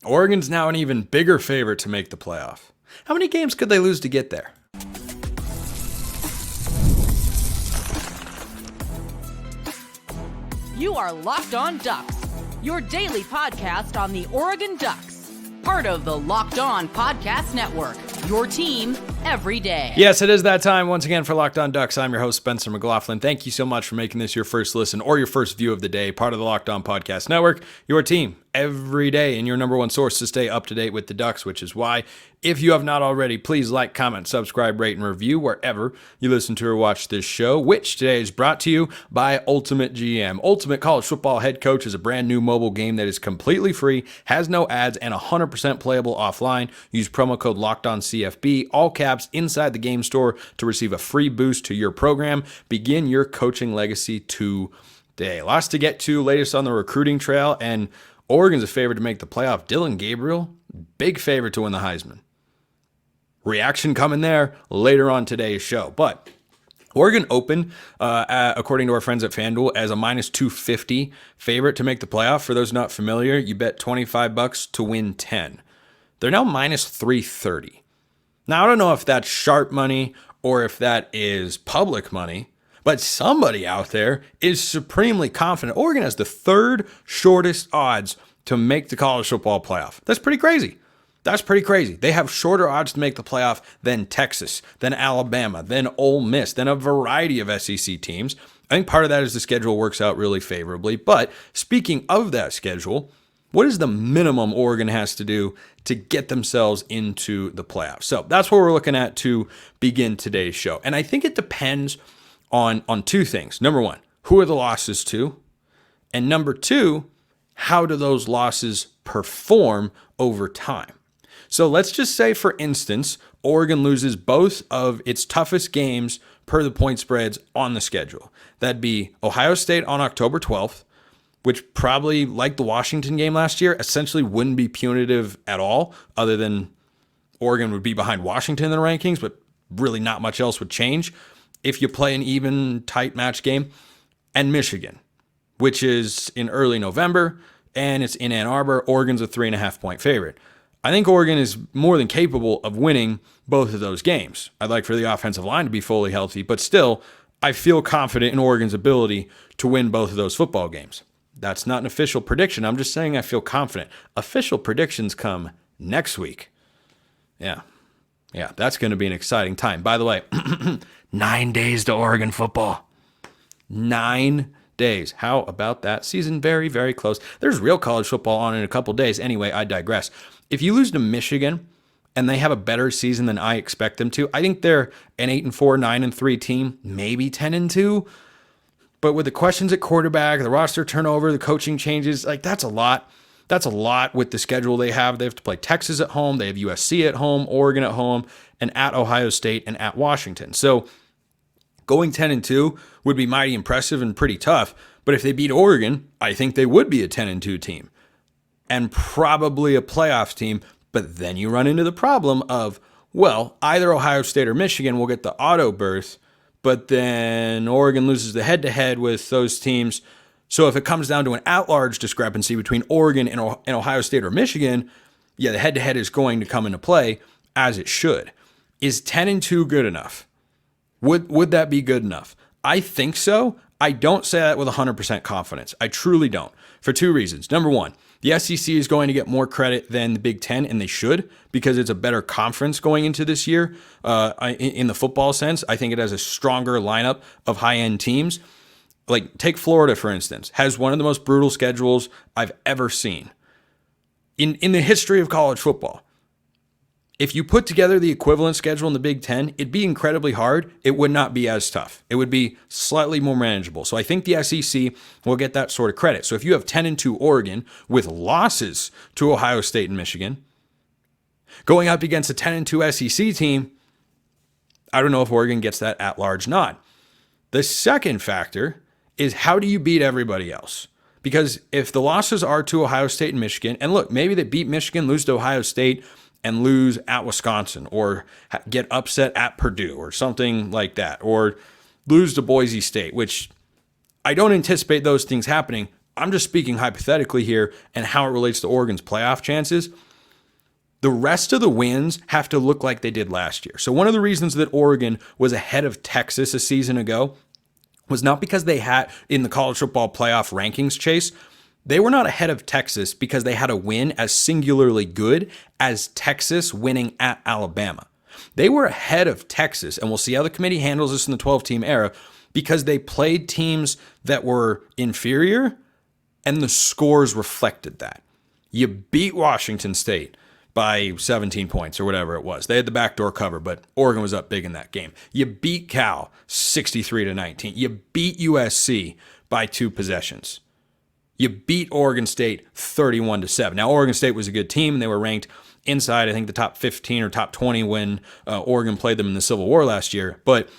Oregon's now an even bigger favorite to make the playoff. How many games could they lose to get there? You are Locked On Ducks, your daily podcast on the Oregon Ducks, part of the Locked On Podcast Network, your team every day. Yes, it is that time once again for Locked On Ducks. I'm your host, Spencer McLaughlin. Thank you so much for making this your first listen or your first view of the day, part of the Locked On Podcast Network, your team every day, and your number one source to stay up to date with the Ducks, which is why, if you have not already, please like, comment, subscribe, rate, and review wherever you listen to or watch this show, which today is brought to you by Ultimate GM. Ultimate College Football Head Coach is a brand new mobile game that is completely free, has no ads, and 100% playable offline. Use promo code LOCKEDONCFB, all caps, inside the game store to receive a free boost to your program. Begin your coaching legacy today. Lots to get to, latest on the recruiting trail, and Oregon's a favorite to make the playoff. Dillon Gabriel, big favorite to win the Heisman. Reaction coming there later on today's show. But Oregon opened, according to our friends at FanDuel, as a minus 250 favorite to make the playoff. For those not familiar, you bet $25 to win 10. They're now minus 330. Now, I don't know if that's sharp money or if that is public money, but somebody out there is supremely confident. Oregon has the third shortest odds to make the college football playoff. That's pretty crazy. They have shorter odds to make the playoff than Texas, than Alabama, than Ole Miss, than a variety of SEC teams. I think part of that is the schedule works out really favorably. But speaking of that schedule, what is the minimum Oregon has to do to get themselves into the playoffs? So that's what we're looking at to begin today's show. And I think it depends on two things. Number one, who are the losses to? And number two, how do those losses perform over time? So let's just say, for instance, Oregon loses both of its toughest games per the point spreads on the schedule. That'd be Ohio State on October 12th, which probably, like the Washington game last year, essentially wouldn't be punitive at all, other than Oregon would be behind Washington in the rankings, but really not much else would change if you play an even, tight match game. And Michigan, which is in early November, and it's in Ann Arbor. Oregon's a 3.5-point favorite. I think Oregon is more than capable of winning both of those games. I'd like for the offensive line to be fully healthy, but still, I feel confident in Oregon's ability to win both of those football games. That's not an official prediction. I'm just saying I feel confident. Official predictions come next week. Yeah, that's going to be an exciting time. By the way, 9 days to Oregon football. 9 days. How about that? Season very, very close. There's real college football on in a couple days. Anyway, I digress. If you lose to Michigan and they have a better season than I expect them to, I think they're an 8-4, 9-3 team, maybe 10-2. But with the questions at quarterback, the roster turnover, the coaching changes, like that's a lot. That's a lot with the schedule they have. They have to play Texas at home. They have USC at home, Oregon at home, and at Ohio State and at Washington. So going 10-2 would be mighty impressive and pretty tough. But if they beat Oregon, I think they would be a 10-2 team and probably a playoff team. But then you run into the problem of, well, either Ohio State or Michigan will get the auto berth, but then Oregon loses the head-to-head with those teams. So if it comes down to an at-large discrepancy between Oregon and Ohio State or Michigan, yeah, the head-to-head is going to come into play, as it should. Is 10-2 good enough? Would that be good enough? I think so. I don't say that with 100% confidence. I truly don't, for two reasons. Number one, the SEC is going to get more credit than the Big Ten, and they should, because it's a better conference going into this year. In the football sense, I think it has a stronger lineup of high-end teams. Like, take Florida, for instance, has one of the most brutal schedules I've ever seen in the history of college football. If you put together the equivalent schedule in the Big Ten, it'd be incredibly hard. It would not be as tough. It would be slightly more manageable. So I think the SEC will get that sort of credit. So if you have 10-2 Oregon with losses to Ohio State and Michigan, going up against a 10-2 SEC team, I don't know if Oregon gets that at-large nod. The second factor is, how do you beat everybody else? Because if the losses are to Ohio State and Michigan, and look, maybe they beat Michigan, lose to Ohio State, and lose at Wisconsin, or get upset at Purdue or something like that, or lose to Boise State, which I don't anticipate those things happening, I'm just speaking hypothetically here and how it relates to Oregon's playoff chances. The rest of the wins have to look like they did last year. So one of the reasons that Oregon was ahead of Texas a season ago was not because they had, in the college football playoff rankings chase, they were not ahead of Texas because they had a win as singularly good as Texas winning at Alabama. They were ahead of Texas, and we'll see how the committee handles this in the 12-team era, because they played teams that were inferior, and the scores reflected that. You beat Washington State by 17 points or whatever it was. They had the backdoor cover, but Oregon was up big in that game. You beat Cal 63-19. You beat USC by 2 possessions. You beat Oregon State 31-7. Now, Oregon State was a good team, and they were ranked inside, I think, the top 15 or top 20 when Oregon played them in the Civil War last year. But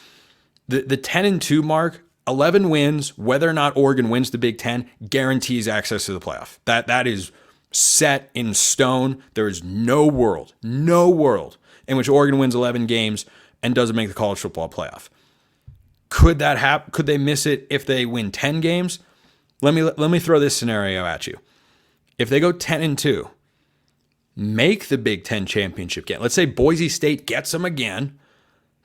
the 10-2 mark, 11 wins, whether or not Oregon wins the Big Ten, guarantees access to the playoff. That is set in stone. There is no world in which Oregon wins 11 games and doesn't make the college football playoff. Could that happen? Could they miss it if they win 10 games? Let me throw this scenario at you. If they go 10-2, make the Big Ten championship game. Let's say Boise State gets them again.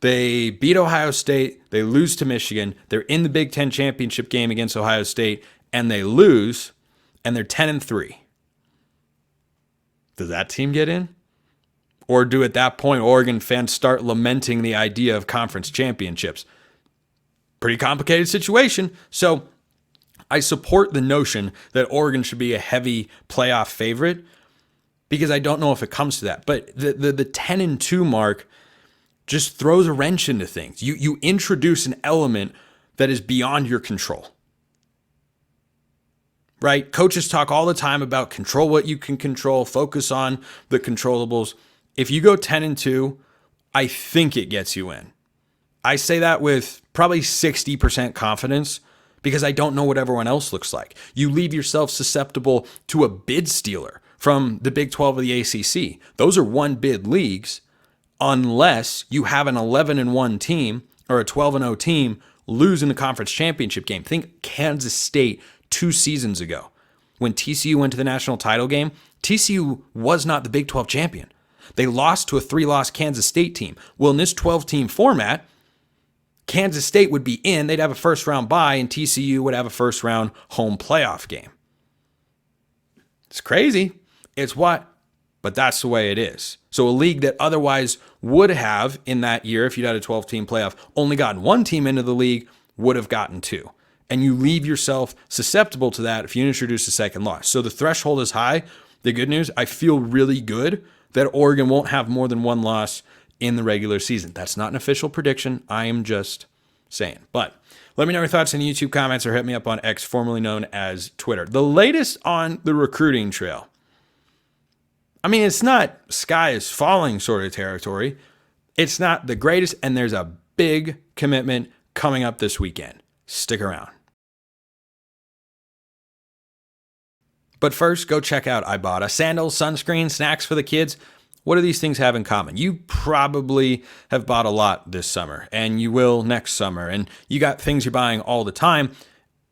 They beat Ohio State. They lose to Michigan. They're in the Big Ten championship game against Ohio State, and they lose, and they're 10-3. Does that team get in? Or do at that point Oregon fans start lamenting the idea of conference championships? Pretty complicated situation. So I support the notion that Oregon should be a heavy playoff favorite because I don't know if it comes to that. But the 10-2 mark just throws a wrench into things. You introduce an element that is beyond your control. Right? Coaches talk all the time about control what you can control, focus on the controllables. If you go 10-2, I think it gets you in. I say that with probably 60% confidence because I don't know what everyone else looks like. You leave yourself susceptible to a bid stealer from the Big 12 or the ACC. Those are one bid leagues unless you have an 11-1 team or a 12-0 team lose in the conference championship game. Think Kansas State 2 seasons ago. When TCU went to the national title game, TCU was not the Big 12 champion. They lost to a 3-loss Kansas State team. Well, in this 12-team format, Kansas State would be in, they'd have a first-round bye, and TCU would have a first-round home playoff game. It's crazy. It's what? But that's the way it is. So a league that otherwise would have, in that year, if you'd had a 12-team playoff, only gotten 1 team into the league, would have gotten 2. And you leave yourself susceptible to that if you introduce a second loss. So the threshold is high. The good news, I feel really good that Oregon won't have more than 1 loss in the regular season. That's not an official prediction. I am just saying. But let me know your thoughts in the YouTube comments or hit me up on X, formerly known as Twitter. The latest on the recruiting trail. I mean, it's not sky is falling sort of territory. It's not the greatest, and there's a big commitment coming up this weekend. Stick around. But first, go check out Ibotta. Sandals, sunscreen, snacks for the kids. What do these things have in common? You probably have bought a lot this summer, and you will next summer, and you got things you're buying all the time,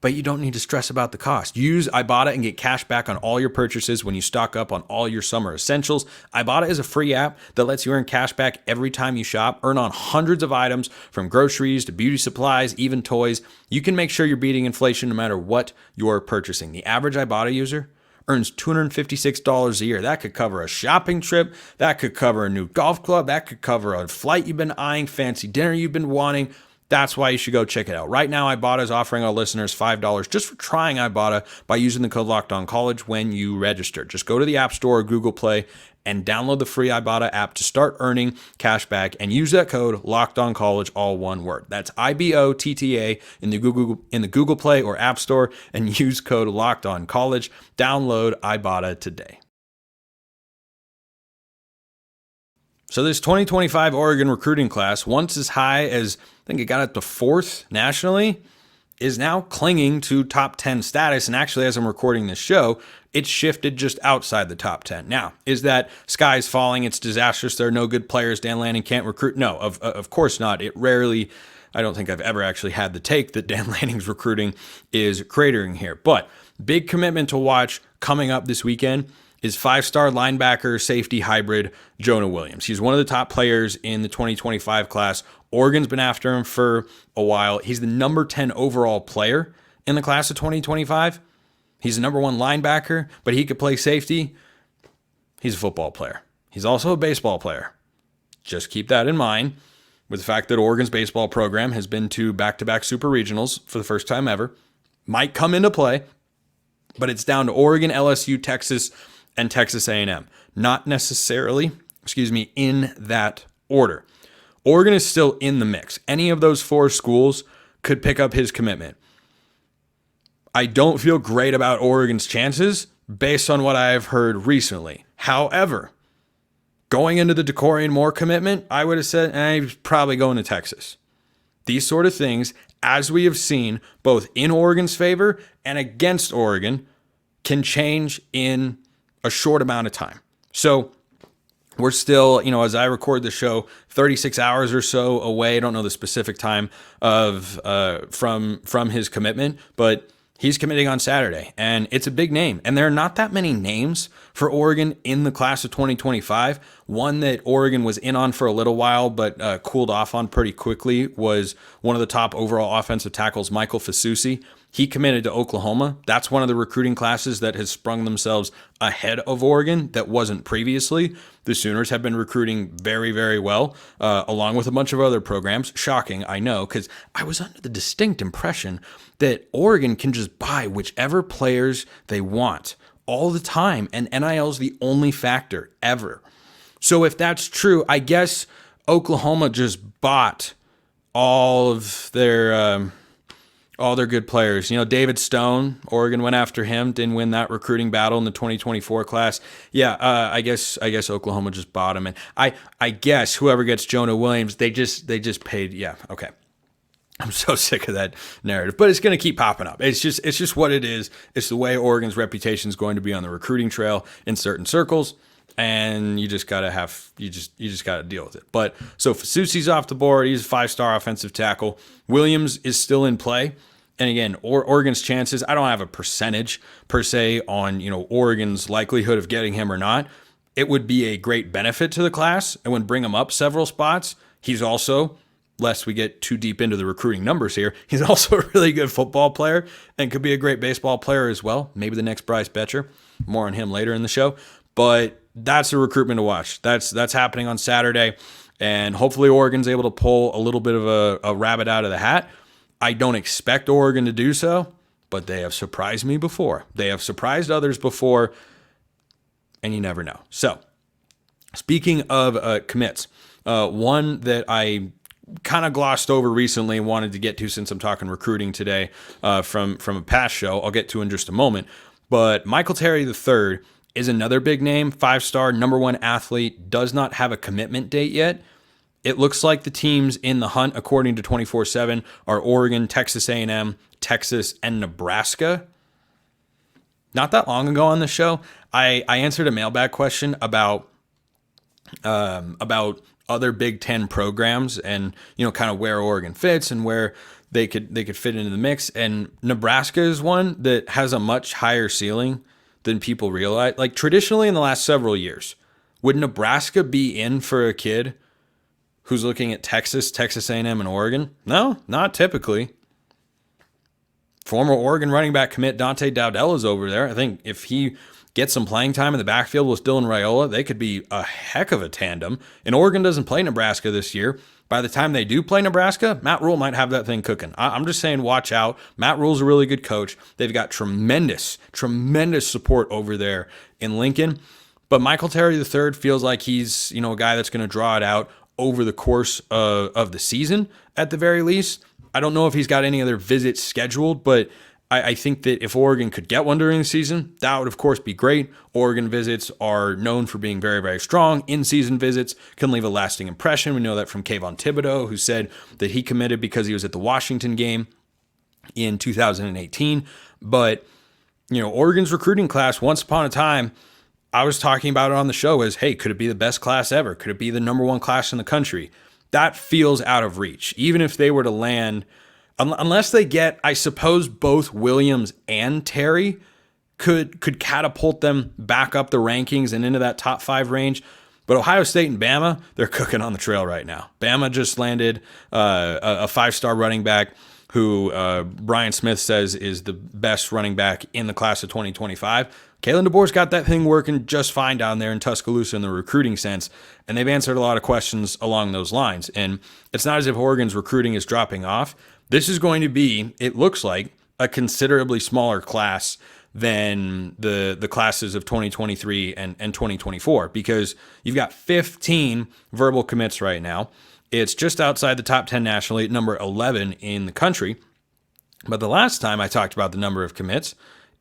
but you don't need to stress about the cost. Use Ibotta and get cash back on all your purchases when you stock up on all your summer essentials. Ibotta is a free app that lets you earn cash back every time you shop. Earn on hundreds of items from groceries to beauty supplies, even toys. You can make sure you're beating inflation no matter what you're purchasing. The average Ibotta user earns $256 a year. That could cover a shopping trip. That could cover a new golf club. That could cover a flight you've been eyeing, fancy dinner you've been wanting. That's why you should go check it out. Right now, Ibotta is offering our listeners $5 just for trying Ibotta by using the code LOCKEDONCollege when you register. Just go to the App Store or Google Play and download the free Ibotta app to start earning cash back and use that code LOCKEDONCollege, all one word. That's IBOTTA in the Google Play or App Store and use code LOCKEDONCollege. Download Ibotta today. So this 2025 Oregon recruiting class, once as high as I think it got up to 4th nationally, is now clinging to top 10 status. And actually, as I'm recording this show, it's shifted just outside the top 10. Now, is that sky's falling? It's disastrous. There are no good players. Dan Lanning can't recruit. No, of course not. It rarely, I don't think I've ever actually had the take that Dan Lanning's recruiting is cratering here. But Big commitment to watch coming up this weekend is 5-star linebacker safety hybrid Jonah Williams. He's one of the top players in the 2025 class. Oregon's been after him for a while. He's the number 10 overall player in the class of 2025. He's the number 1 linebacker, but he could play safety. He's a football player. He's also a baseball player. Just keep that in mind with the fact that Oregon's baseball program has been to back-to-back super regionals for the first time ever. Might come into play, but it's down to Oregon, LSU, Texas, and Texas A&M. Not necessarily, in that order. Oregon is still in the mix. Any of those 4 schools could pick up his commitment. I don't feel great about Oregon's chances based on what I've heard recently. However, going into the Decorian Moore commitment, I would have said, he's probably going to Texas. These sort of things, as we have seen, both in Oregon's favor and against Oregon, can change in a short amount of time. So we're still, as I record the show, 36 hours or so away. I don't know the specific time of from his commitment, but he's committing on Saturday, and it's a big name. And there are not that many names for Oregon in the class of 2025. One that Oregon was in on for a little while, but cooled off on pretty quickly was one of the top overall offensive tackles, Michael Fasusi. He committed to Oklahoma. That's one of the recruiting classes that has sprung themselves ahead of Oregon that wasn't previously. The Sooners have been recruiting very, very well, along with a bunch of other programs. Shocking, I know, because I was under the distinct impression that Oregon can just buy whichever players they want all the time, and NIL is the only factor ever. So if that's true, I guess Oklahoma just bought all their good players. David Stone, Oregon went after him, didn't win that recruiting battle in the 2024 class. Yeah, I guess Oklahoma just bought him, and I guess whoever gets Jonah Williams, they just paid. Yeah, okay. I'm so sick of that narrative, but it's going to keep popping up. It's just what it is. It's the way Oregon's reputation is going to be on the recruiting trail in certain circles, and you just gotta gotta deal with it. But so Fasusi's off the board. He's a 5-star offensive tackle. Williams is still in play, and again, Oregon's chances. I don't have a percentage per se on Oregon's likelihood of getting him or not. It would be a great benefit to the class and would bring him up several spots. He's also, lest we get too deep into the recruiting numbers here, he's also a really good football player and could be a great baseball player as well. Maybe the next Bryce Betcher. More on him later in the show. But that's a recruitment to watch. That's happening on Saturday, and hopefully Oregon's able to pull a little bit of a rabbit out of the hat. I don't expect Oregon to do so, but they have surprised me before. They have surprised others before, and you never know. So, speaking of commits, one that I kind of glossed over recently and wanted to get to since I'm talking recruiting today from a past show, I'll get to in just a moment. But Michael Terry III is another big name, 5-star, number 1 athlete, does not have a commitment date yet. It looks like the teams in the hunt, according to 24/7, are Oregon, Texas A&M, Texas, and Nebraska. Not that long ago on the show, I answered a mailbag question about other Big Ten programs and kind of where Oregon fits and where they could fit into the mix. And Nebraska is one that has a much higher ceiling than people realize. Like traditionally in the last several years, would Nebraska be in for a kid who's looking at Texas, Texas A&M, and Oregon? No, not typically. Former Oregon running back commit Dante Dowdell is over there. I think if he gets some playing time in the backfield with Dylan Raiola, they could be a heck of a tandem. And Oregon doesn't play Nebraska this year. By the time they do play Nebraska, Matt Rule might have that thing cooking. I'm just saying, watch out. Matt Rule's a really good coach. They've got tremendous support over there in Lincoln. But Michael Terry III feels like he's, a guy that's going to draw it out over the course of the season at the very least. I don't know if he's got any other visits scheduled, but I think that if Oregon could get one during the season, that would, of course, be great. Oregon visits are known for being very, very strong. In-season visits can leave a lasting impression. We know that from Kayvon Thibodeau, who said that he committed because he was at the Washington game in 2018. But, Oregon's recruiting class, once upon a time, I was talking about it on the show as, hey, could it be the best class ever? Could it be the number 1 class in the country? That feels out of reach. Even if they were to land unless they get, I suppose, both Williams and Terry could catapult them back up the rankings and into that top 5 range. But Ohio State and Bama, they're cooking on the trail right now. Bama just landed a 5-star running back who Brian Smith says is the best running back in the class of 2025. Kalen DeBoer's got that thing working just fine down there in Tuscaloosa in the recruiting sense, and they've answered a lot of questions along those lines. And it's not as if Oregon's recruiting is dropping off. This is going to be, it looks like, a considerably smaller class than the classes of 2023 and 2024, because you've got 15 verbal commits right now. It's just outside the top 10 nationally at number 11 in the country. But the last time I talked about the number of commits,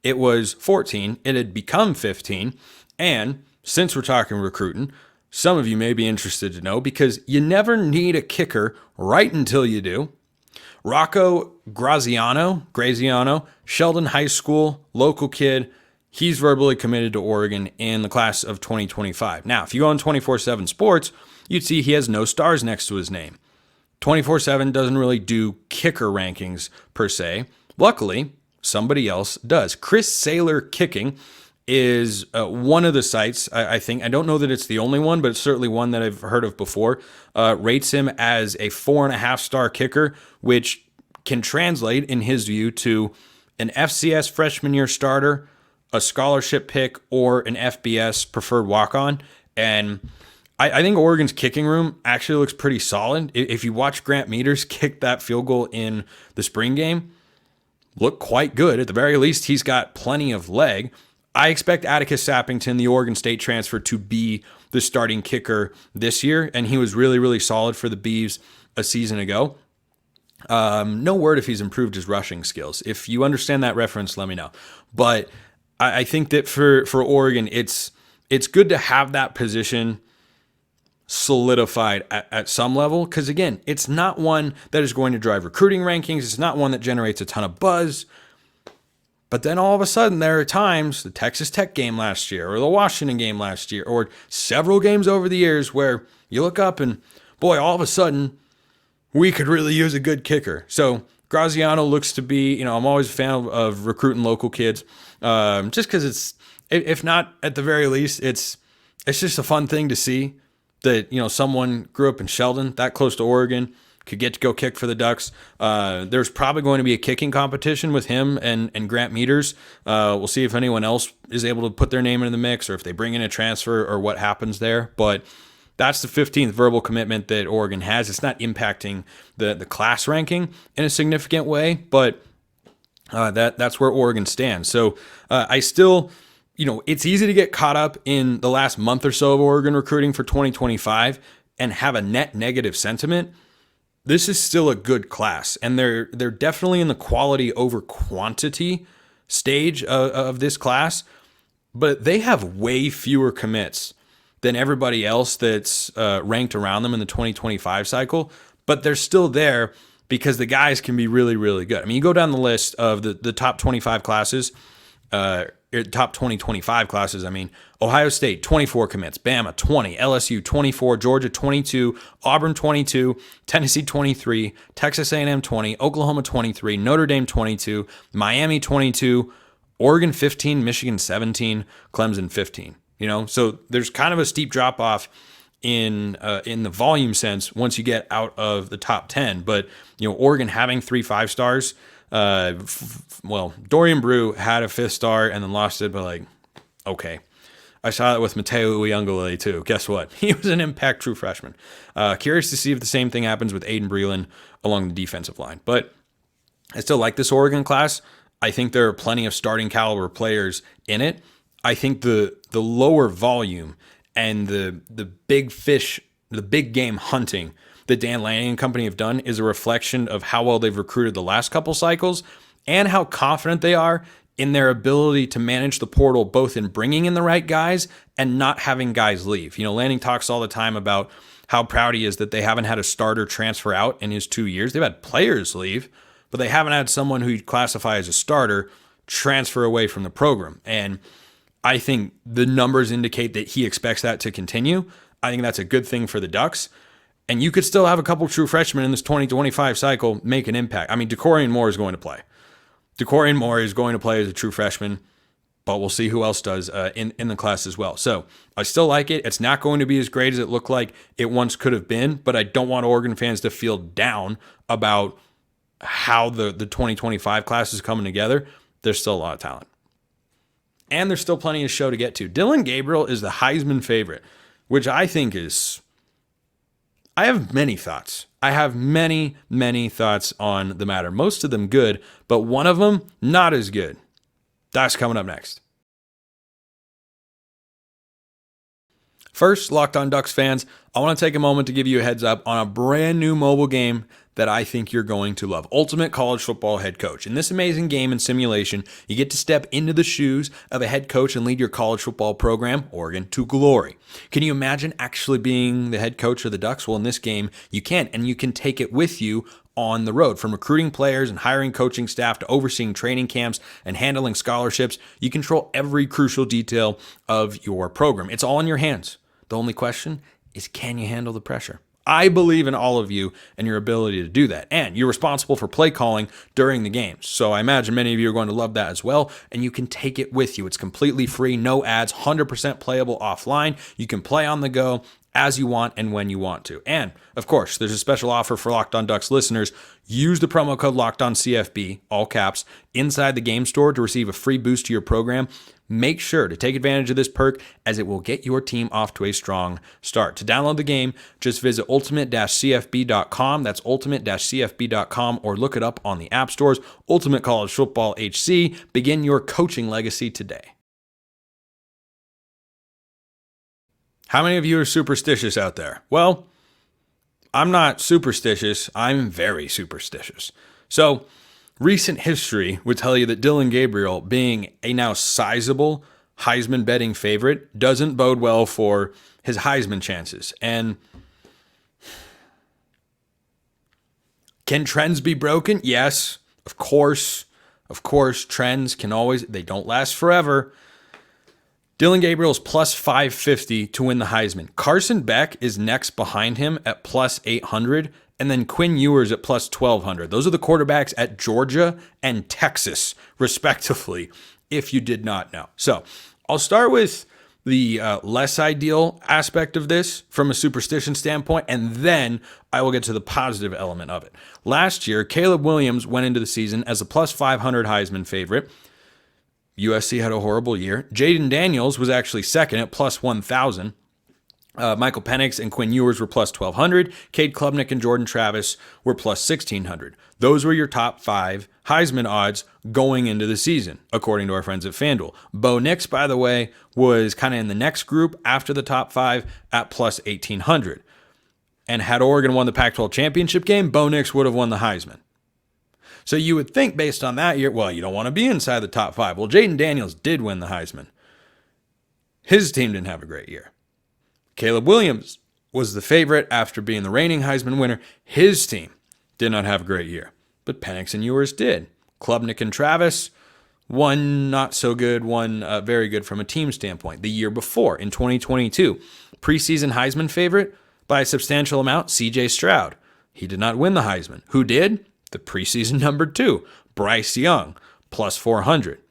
it was 14. It had become 15. And since we're talking recruiting, some of you may be interested to know, because you never need a kicker right until you do. Rocco Graziano, Sheldon High School, local kid. He's verbally committed to Oregon in the class of 2025. Now, if you go on 24/7 Sports, you'd see he has no stars next to his name. 24/7 doesn't really do kicker rankings per se. Luckily, somebody else does. Chris Saylor Kicking is one of the sites, I think. I don't know that it's the only one, but it's certainly one that I've heard of before. Rates him as a 4.5-star kicker, which can translate, in his view, to an FCS freshman year starter, a scholarship pick, or an FBS preferred walk-on. And I think Oregon's kicking room actually looks pretty solid. If you watch Grant Meters kick that field goal in the spring game, look quite good. At the very least, he's got plenty of leg. I expect Atticus Sappington, the Oregon State transfer, to be the starting kicker this year, and he was really, really solid for the Beavs a season ago. No word if he's improved his rushing skills. If you understand that reference, let me know. But I think that for Oregon, it's good to have that position solidified at some level, because again, it's not one that is going to drive recruiting rankings. It's not one that generates a ton of buzz. But then all of a sudden, there are times, the Texas Tech game last year, or the Washington game last year, or several games over the years, where you look up and, boy, all of a sudden, we could really use a good kicker. So Graziano looks to be, I'm always a fan of recruiting local kids, just because it's, if not at the very least, it's just a fun thing to see that, someone grew up in Sheldon, that close to Oregon, could get to go kick for the Ducks. There's probably going to be a kicking competition with him and Grant Meters. We'll see if anyone else is able to put their name into the mix, or if they bring in a transfer, or what happens there. But that's the 15th verbal commitment that Oregon has. It's not impacting the class ranking in a significant way, but that's where Oregon stands. So I still, it's easy to get caught up in the last month or so of Oregon recruiting for 2025 and have a net negative sentiment. This is still a good class, and they're definitely in the quality over quantity stage of this class, but they have way fewer commits than everybody else that's ranked around them in the 2025 cycle, but they're still there because the guys can be really, really good. I mean, you go down the list of the top 25 classes, top 2025 classes, Ohio State, 24 commits, Bama, 20, LSU, 24, Georgia, 22, Auburn, 22, Tennessee, 23, Texas A&M, 20, Oklahoma, 23, Notre Dame, 22, Miami, 22, Oregon, 15, Michigan, 17, Clemson, 15. So there's kind of a steep drop off in the volume sense once you get out of the top 10. But, Oregon having 3 5-stars, Dorian Brew had a 5th star and then lost it, but okay. I saw that with Mateo Uyunglele too. Guess what? He was an impact true freshman. Curious to see if the same thing happens with Aiden Breland along the defensive line. But I still like this Oregon class. I think there are plenty of starting caliber players in it. I think the lower volume and the big fish, the big game hunting that Dan Lanning and company have done is a reflection of how well they've recruited the last couple cycles and how confident they are in their ability to manage the portal, both in bringing in the right guys and not having guys leave. Lanning talks all the time about how proud he is that they haven't had a starter transfer out in his 2 years. They've had players leave, but they haven't had someone who you'd classify as a starter transfer away from the program. And I think the numbers indicate that he expects that to continue. I think that's a good thing for the Ducks. And you could still have a couple true freshmen in this 2025 cycle make an impact. I mean, DeCorian Moore is going to play. DeCorian Moore is going to play as a true freshman, but we'll see who else does in the class as well. So I still like it. It's not going to be as great as it looked like it once could have been, but I don't want Oregon fans to feel down about how the 2025 class is coming together. There's still a lot of talent. And there's still plenty of show to get to. Dillon Gabriel is the Heisman favorite, which I think is... I have many thoughts. I have many, many thoughts on the matter. Most of them good, but one of them not as good. That's coming up next. First, Locked On Ducks fans, I want to take a moment to give you a heads up on a brand new mobile game that I think you're going to love. Ultimate College Football Head Coach. In this amazing game and simulation, you get to step into the shoes of a head coach and lead your college football program, Oregon, to glory. Can you imagine actually being the head coach of the Ducks? Well, in this game, you can, and you can take it with you on the road. From recruiting players and hiring coaching staff to overseeing training camps and handling scholarships, you control every crucial detail of your program. It's all in your hands. The only question is, can you handle the pressure? I believe in all of you and your ability to do that. And you're responsible for play calling during the games. So I imagine many of you are going to love that as well. And you can take it with you. It's completely free, no ads, 100% playable offline. You can play on the go as you want and when you want to. And of course, there's a special offer for Locked On Ducks listeners. Use the promo code LOCKEDONCFB, all caps, inside the game store to receive a free boost to your program. Make sure to take advantage of this perk as it will get your team off to a strong start. To download the game, just visit ultimate-cfb.com. That's ultimate-cfb.com, or look it up on the app stores. Ultimate College Football HC. Begin your coaching legacy today. How many of you are superstitious out there? Well, I'm not superstitious. I'm very superstitious. So, recent history would tell you that Dillon Gabriel, being a now sizable Heisman betting favorite, doesn't bode well for his Heisman chances. And can trends be broken? Yes, of course. Of course, trends can always, they don't last forever. Dillon Gabriel's plus 550 to win the Heisman. Carson Beck is next behind him at plus 800. And then Quinn Ewers at plus 1,200. Those are the quarterbacks at Georgia and Texas, respectively, if you did not know. So I'll start with the less ideal aspect of this from a superstition standpoint, and then I will get to the positive element of it. Last year, Caleb Williams went into the season as a plus 500 Heisman favorite. USC had a horrible year. Jaden Daniels was actually second at plus 1,000. Michael Penix and Quinn Ewers were plus 1,200. Cade Klubnik and Jordan Travis were plus 1,600. Those were your top 5 Heisman odds going into the season, according to our friends at FanDuel. Bo Nix, by the way, was kind of in the next group after the top 5 at plus 1,800. And had Oregon won the Pac-12 championship game, Bo Nix would have won the Heisman. So you would think based on that, you don't want to be inside the top 5. Well, Jaden Daniels did win the Heisman. His team didn't have a great year. Caleb Williams was the favorite after being the reigning Heisman winner. His team did not have a great year, but Penix and Ewers did. Klubnik and Travis, one not so good, one very good from a team standpoint. The year before, in 2022, preseason Heisman favorite by a substantial amount, C.J. Stroud. He did not win the Heisman. Who did? The preseason number 2, Bryce Young, plus 400.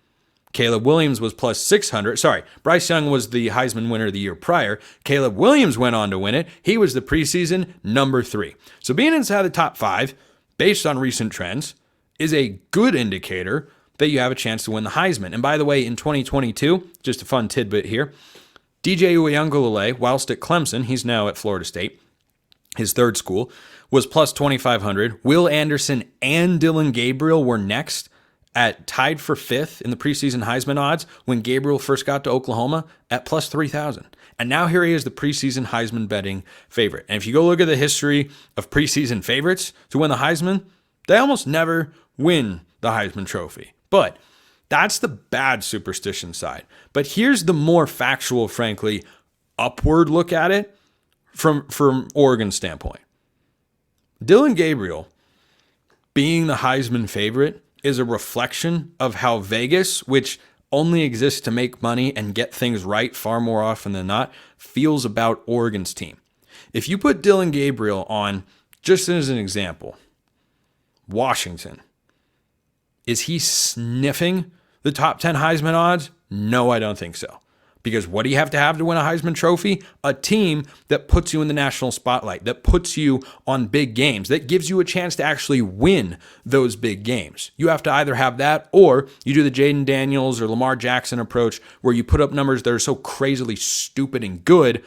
Caleb Williams was plus 600. Sorry, Bryce Young was the Heisman winner the year prior. Caleb Williams went on to win it. He was the preseason number 3. So being inside the top 5, based on recent trends, is a good indicator that you have a chance to win the Heisman. And by the way, in 2022, just a fun tidbit here, DJ Uiagalelei, whilst at Clemson, he's now at Florida State, his third school, was plus 2,500. Will Anderson and Dillon Gabriel were next at tied for 5th in the preseason Heisman odds when Gabriel first got to Oklahoma at plus 3,000. And now here he is, the preseason Heisman betting favorite. And if you go look at the history of preseason favorites to win the Heisman, they almost never win the Heisman Trophy. But that's the bad superstition side. But here's the more factual, frankly, upward look at it from Oregon's standpoint. Dillon Gabriel being the Heisman favorite is a reflection of how Vegas, which only exists to make money and get things right far more often than not, feels about Oregon's team. If you put Dillon Gabriel on, just as an example, Washington, is he sniffing the top 10 Heisman odds? No, I don't think so. Because what do you have to win a Heisman Trophy? A team that puts you in the national spotlight, that puts you on big games, that gives you a chance to actually win those big games. You have to either have that, or you do the Jaden Daniels or Lamar Jackson approach, where you put up numbers that are so crazily stupid and good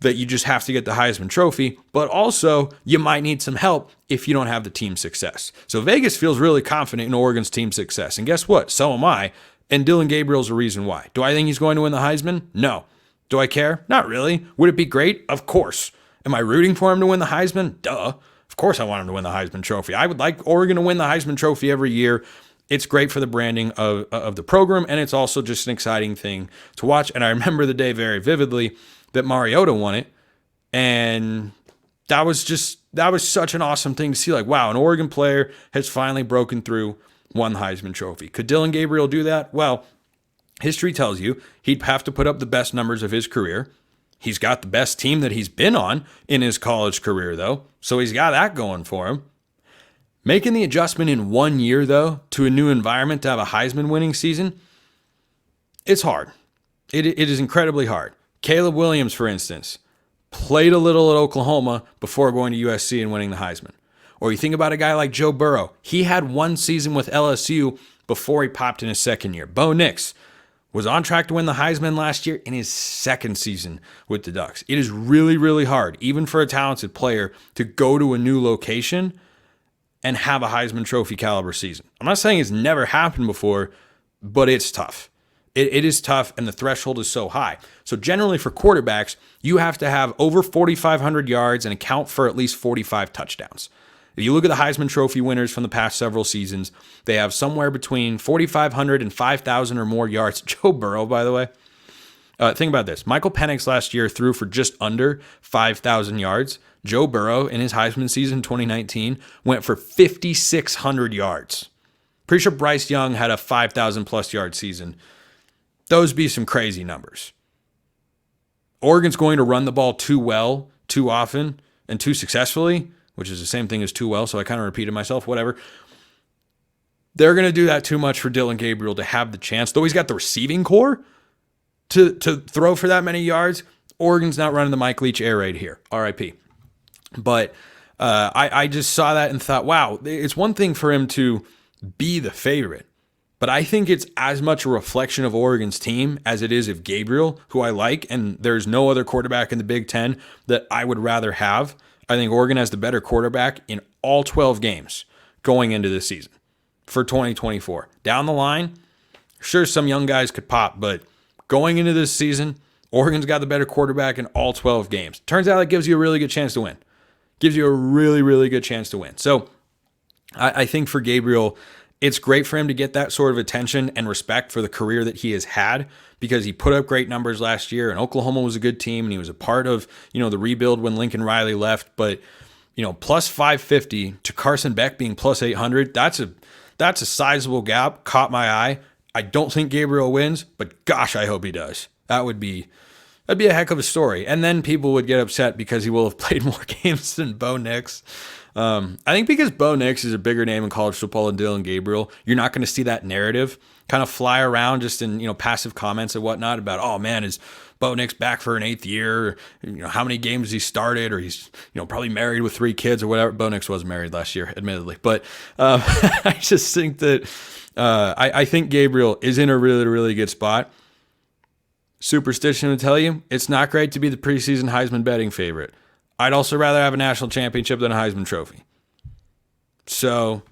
that you just have to get the Heisman Trophy, but also you might need some help if you don't have the team success. So Vegas feels really confident in Oregon's team success. And guess what? So am I. And Dillon Gabriel's a reason why. Do I think he's going to win the Heisman? No. Do I care? Not really. Would it be great? Of course. Am I rooting for him to win the Heisman? Duh. Of course I want him to win the Heisman Trophy. I would like Oregon to win the Heisman Trophy every year. It's great for the branding of the program, and it's also just an exciting thing to watch. And I remember the day very vividly that Mariota won it, and that was such an awesome thing to see. Like, wow, an Oregon player has finally broken through, won the Heisman Trophy. Could Dillon Gabriel do that? Well, history tells you he'd have to put up the best numbers of his career. He's got the best team that he's been on in his college career, though, so he's got that going for him. Making the adjustment in 1 year, though, to a new environment to have a Heisman winning season, it's hard. It is incredibly hard. Caleb Williams, for instance, played a little at Oklahoma before going to USC and winning the Heisman. Or you think about a guy like Joe Burrow. He had one season with LSU before he popped in his second year. Bo Nix was on track to win the Heisman last year in his second season with the Ducks. It is really, really hard, even for a talented player, to go to a new location and have a Heisman Trophy caliber season. I'm not saying it's never happened before, but it's tough. It is tough, and the threshold is so high. So generally for quarterbacks, you have to have over 4,500 yards and account for at least 45 touchdowns. If you look at the Heisman Trophy winners from the past several seasons, they have somewhere between 4,500 and 5,000 or more yards. Joe Burrow, by the way. Think about this. Michael Penix last year threw for just under 5,000 yards. Joe Burrow, in his Heisman season 2019, went for 5,600 yards. Pretty sure Bryce Young had a 5,000-plus yard season. Those be some crazy numbers. Oregon's going to run the ball too well, too often, and too successfully, which is the same thing as too well, so I kind of repeated myself, whatever. They're going to do that too much for Dillon Gabriel to have the chance, though he's got the receiving core to throw for that many yards. Oregon's not running the Mike Leach air raid here, RIP. But I just saw that and thought, wow, it's one thing for him to be the favorite, but I think it's as much a reflection of Oregon's team as it is of Gabriel, who I like, and there's no other quarterback in the Big Ten that I would rather have. I think Oregon has the better quarterback in all 12 games going into this season for 2024. Down the line, sure, some young guys could pop, but going into this season, Oregon's got the better quarterback in all 12 games. Turns out it gives you a really good chance to win. Gives you a really, really good chance to win. So I think for Gabriel, it's great for him to get that sort of attention and respect for the career that he has had, because he put up great numbers last year, and Oklahoma was a good team, and he was a part of, the rebuild when Lincoln Riley left. But, plus 550 to Carson Beck being plus 800, that's a sizable gap. Caught my eye. I don't think Gabriel wins, but gosh, I hope he does. That'd be a heck of a story. And then people would get upset because he will have played more games than Bo Nix. I think because Bo Nix is a bigger name in college football than Dillon Gabriel, you're not going to see that narrative kind of fly around just in, passive comments and whatnot about, oh man, is Bo Nix back for an 8th year? How many games he started, or he's, probably married with 3 kids or whatever. Bo Nix was married last year, admittedly. But I just think that I think Gabriel is in a really, really good spot. Superstition would tell you it's not great to be the preseason Heisman betting favorite. I'd also rather have a national championship than a Heisman Trophy. So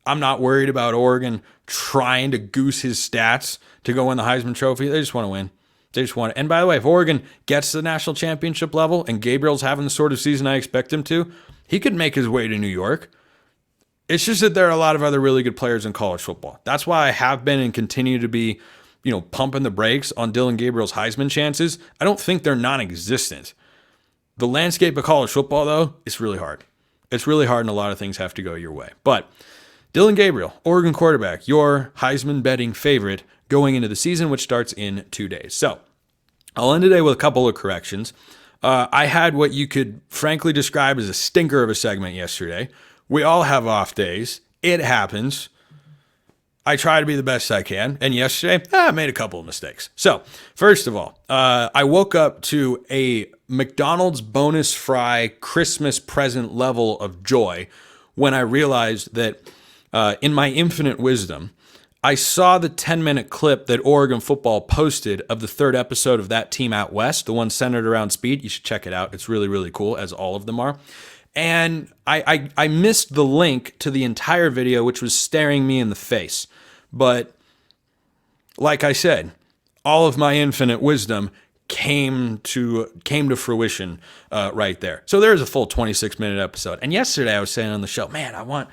I'm not worried about Oregon trying to goose his stats to go win the Heisman Trophy. They just want to win. They just want it. And by the way, if Oregon gets to the national championship level and Gabriel's having the sort of season I expect him to, he could make his way to New York. It's just that there are a lot of other really good players in college football. That's why I have been and continue to be, pumping the brakes on Dillon Gabriel's Heisman chances. I don't think they're non-existent. The landscape of college football, though, is really hard. It's really hard, and a lot of things have to go your way. But Dillon Gabriel, Oregon quarterback, your Heisman betting favorite going into the season, which starts in 2 days. So I'll end today with a couple of corrections. I had what you could frankly describe as a stinker of a segment yesterday. We all have off days. It happens. I try to be the best I can. And yesterday, I made a couple of mistakes. So, first of all, I woke up to a McDonald's bonus fry Christmas present level of joy when I realized that in my infinite wisdom, I saw the 10-minute clip that Oregon football posted of the third episode of That Team Out West, the one centered around speed. You should check it out. It's really, really cool, as all of them are. And I missed the link to the entire video, which was staring me in the face. But like I said, all of my infinite wisdom came to fruition right there. So there's a full 26-minute episode. And yesterday I was saying on the show, man, I want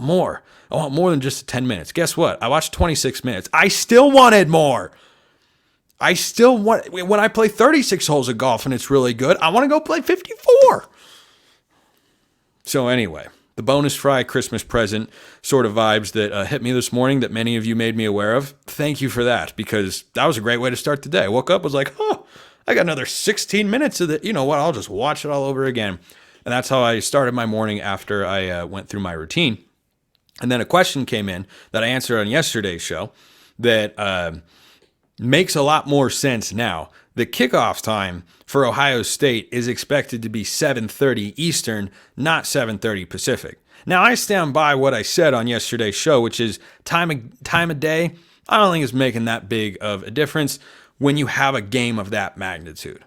more. I want more than just 10 minutes. Guess what? I watched 26 minutes. I still wanted more. When I play 36 holes of golf and it's really good, I want to go play 54. So anyway, the bonus fry Christmas present sort of vibes that hit me this morning that many of you made me aware of. Thank you for that, because that was a great way to start the day. I woke up, was like, I got another 16 minutes of it. You know what? I'll just watch it all over again. And that's how I started my morning after I went through my routine. And then a question came in that I answered on yesterday's show that makes a lot more sense now. The kickoff time for Ohio State is expected to be 7:30 Eastern, not 7:30 Pacific. Now, I stand by what I said on yesterday's show, which is time of day, I don't think it's making that big of a difference when you have a game of that magnitude.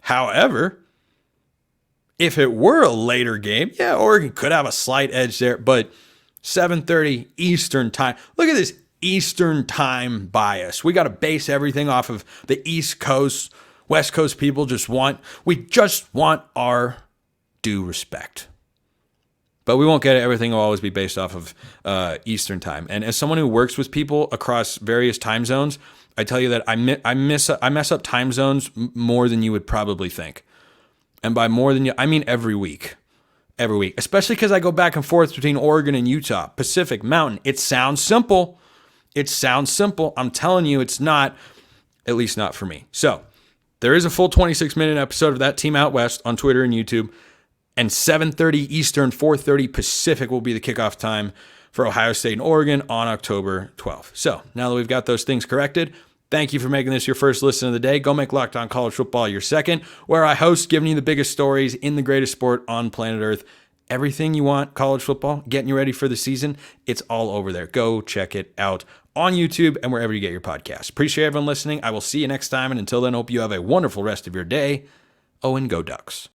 However, if it were a later game, yeah, Oregon could have a slight edge there, but 7:30 Eastern time. Look at this Eastern time bias. We got to base everything off of the East Coast. West Coast people we just want our due respect. But we won't get it. Everything will always be based off of Eastern time. And as someone who works with people across various time zones, I tell you that I mess up time zones more than you would probably think. And by more than you, I mean every week. Every week, especially because I go back and forth between Oregon and Utah, Pacific, Mountain. It sounds simple. I'm telling you, it's not, at least not for me. So there is a full 26-minute episode of That Team Out West on Twitter and YouTube. And 7:30 Eastern, 4:30 Pacific will be the kickoff time for Ohio State and Oregon on October 12th. So now that we've got those things corrected, thank you for making this your first listen of the day. Go make Locked On College Football your second, where I host giving you the biggest stories in the greatest sport on planet Earth. Everything you want, college football, getting you ready for the season, it's all over there. Go check it out on YouTube and wherever you get your podcasts. Appreciate everyone listening. I will see you next time, and until then, hope you have a wonderful rest of your day. Oh, and go Ducks.